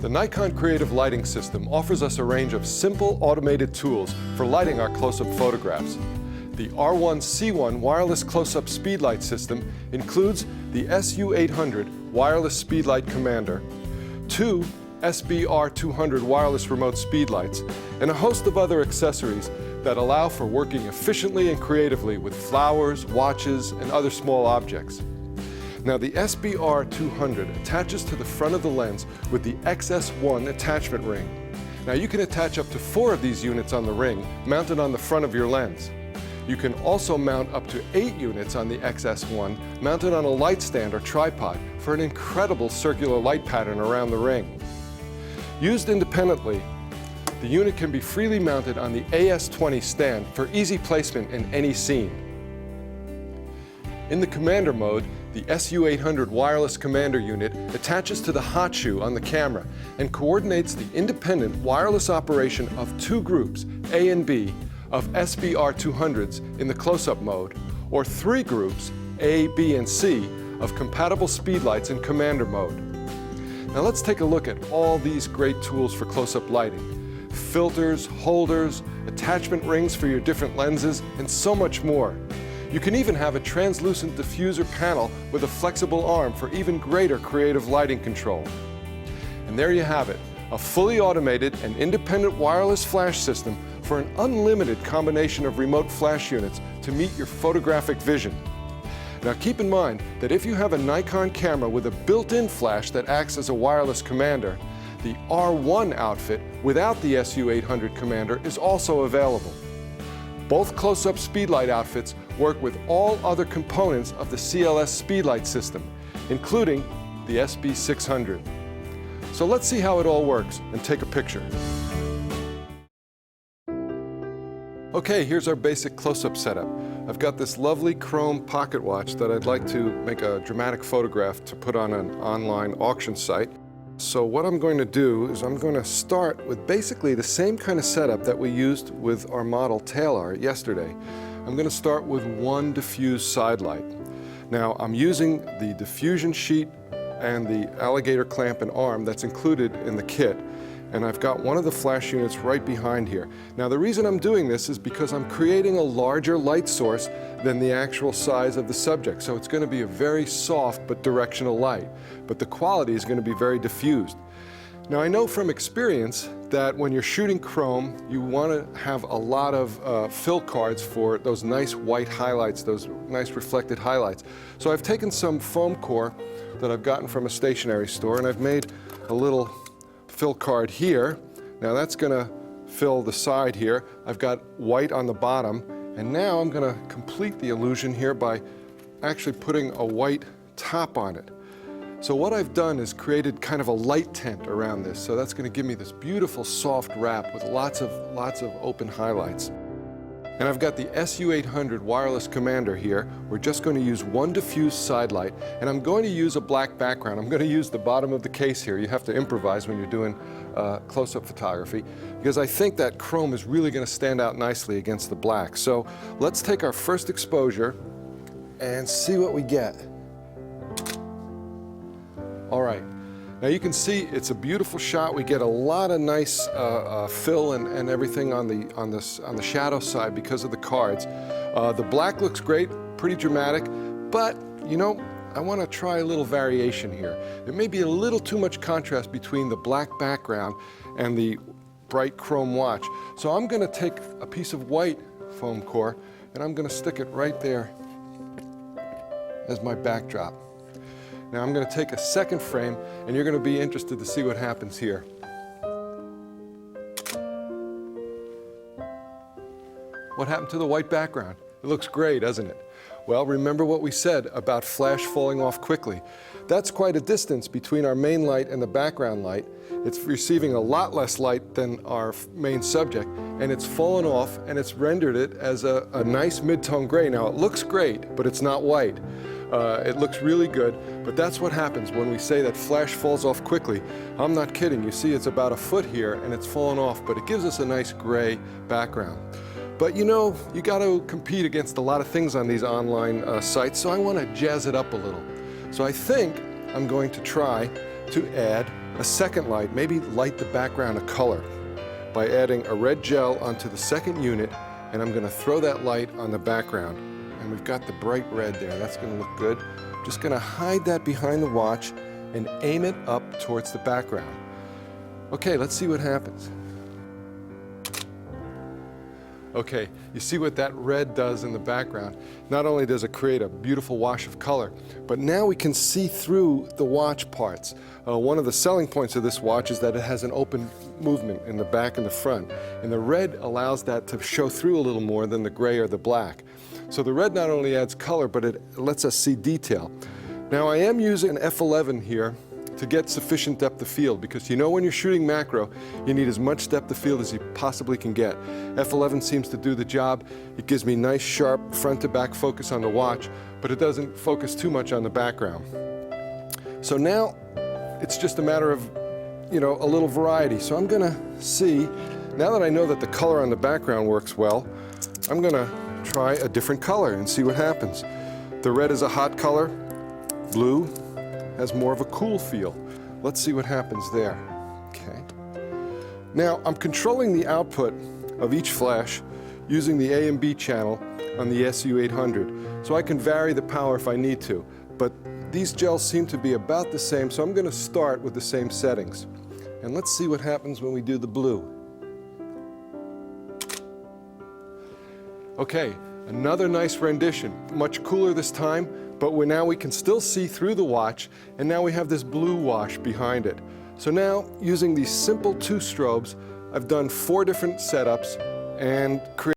The Nikon Creative Lighting System offers us a range of simple automated tools for lighting our close-up photographs. The R1C1 wireless close-up speedlight system includes the SU800 wireless speedlight commander, 2 SBR200 wireless remote speedlights, and a host of other accessories that allow for working efficiently and creatively with flowers, watches, and other small objects. Now, the SBR200 attaches to the front of the lens with the XS1 attachment ring. Now, you can attach up to 4 of these units on the ring mounted on the front of your lens. You can also mount up to 8 units on the XS1 mounted on a light stand or tripod for an incredible circular light pattern around the ring. Used independently, the unit can be freely mounted on the AS20 stand for easy placement in any scene. In the commander mode, the SU800 wireless commander unit attaches to the hot shoe on the camera and coordinates the independent wireless operation of 2 groups, A and B, of SBR200s in the close-up mode, or 3 groups, A, B, and C, of compatible speedlights in commander mode. Now let's take a look at all these great tools for close-up lighting. Filters, holders, attachment rings for your different lenses, and so much more. You can even have a translucent diffuser panel with a flexible arm for even greater creative lighting control. And there you have it, a fully automated and independent wireless flash system for an unlimited combination of remote flash units to meet your photographic vision. Now keep in mind that if you have a Nikon camera with a built-in flash that acts as a wireless commander, the R1 outfit without the SU800 commander is also available. Both close-up speedlight outfits work with all other components of the CLS speedlight system, including the SB600. So let's see how it all works and take a picture. Okay, here's our basic close-up setup. I've got this lovely chrome pocket watch that I'd like to make a dramatic photograph to put on an online auction site. So what I'm going to do is I'm going to start with basically the same kind of setup that we used with our model Taylor yesterday. I'm going to start with 1 diffused side light. Now I'm using the diffusion sheet and the alligator clamp and arm that's included in the kit, and I've got one of the flash units right behind here. Now the reason I'm doing this is because I'm creating a larger light source than the actual size of the subject, so it's going to be a very soft but directional light, but the quality is going to be very diffused. Now I know from experience that when you're shooting chrome, you want to have a lot of fill cards for those nice white highlights, those nice reflected highlights. So I've taken some foam core that I've gotten from a stationery store, and I've made a little fill card here. Now that's going to fill the side here. I've got white on the bottom, and now I'm going to complete the illusion here by actually putting a white top on it. So what I've done is created kind of a light tint around this, so that's going to give me this beautiful soft wrap with lots of open highlights. And I've got the SU800 wireless commander here. We're just going to use 1 diffused side light, and I'm going to use a black background. I'm going to use the bottom of the case here. You have to improvise when you're doing close-up photography, because I think that chrome is really going to stand out nicely against the black. So let's take our first exposure and see what we get. All right. Now you can see it's a beautiful shot. We get a lot of nice fill and everything on the shadow side because of the cards. The black looks great, pretty dramatic, but you know, I want to try a little variation here. There may be a little too much contrast between the black background and the bright chrome watch. So I'm going to take a piece of white foam core and I'm going to stick it right there as my backdrop. Now I'm going to take a second frame, and you're going to be interested to see what happens here. What happened to the white background? It looks gray, doesn't it? Well, remember what we said about flash falling off quickly. That's quite a distance between our main light and the background light. It's receiving a lot less light than our main subject, and it's fallen off, and it's rendered it as a nice mid-tone gray. Now, it looks great, but it's not white. It looks really good, but that's what happens when we say that flash falls off quickly. I'm not kidding. You see it's about a foot here, and it's fallen off, but it gives us a nice gray background. But you know, you got to compete against a lot of things on these online sites, so I want to jazz it up a little. So I think I'm going to try to add a second light, maybe light the background a color by adding a red gel onto the second unit, and I'm going to throw that light on the background. And we've got the bright red there. That's going to look good. Just going to hide that behind the watch and aim it up towards the background. Okay, let's see what happens. Okay, you see what that red does in the background. Not only does it create a beautiful wash of color, but now we can see through the watch parts. One of the selling points of this watch is that it has an open movement in the back and the front, and the red allows that to show through a little more than the gray or the black. So the red not only adds color, but it lets us see detail. Now I am using an f11 here to get sufficient depth of field, because you know when you're shooting macro, you need as much depth of field as you possibly can get. F11 seems to do the job. It gives me nice, sharp, front to back focus on the watch, but it doesn't focus too much on the background. So now it's just a matter of, a little variety. So I'm gonna see, now that I know that the color on the background works well, I'm gonna try a different color and see what happens. The red is a hot color, blue has more of a cool feel. Let's see what happens there. Okay. Now I'm controlling the output of each flash using the A and B channel on the SU800, so I can vary the power if I need to. But these gels seem to be about the same, so I'm going to start with the same settings. And let's see what happens when we do the blue. Okay, another nice rendition. Much cooler this time, but now we can still see through the watch, and now we have this blue wash behind it. So now, using these simple 2 strobes, I've done 4 different setups and created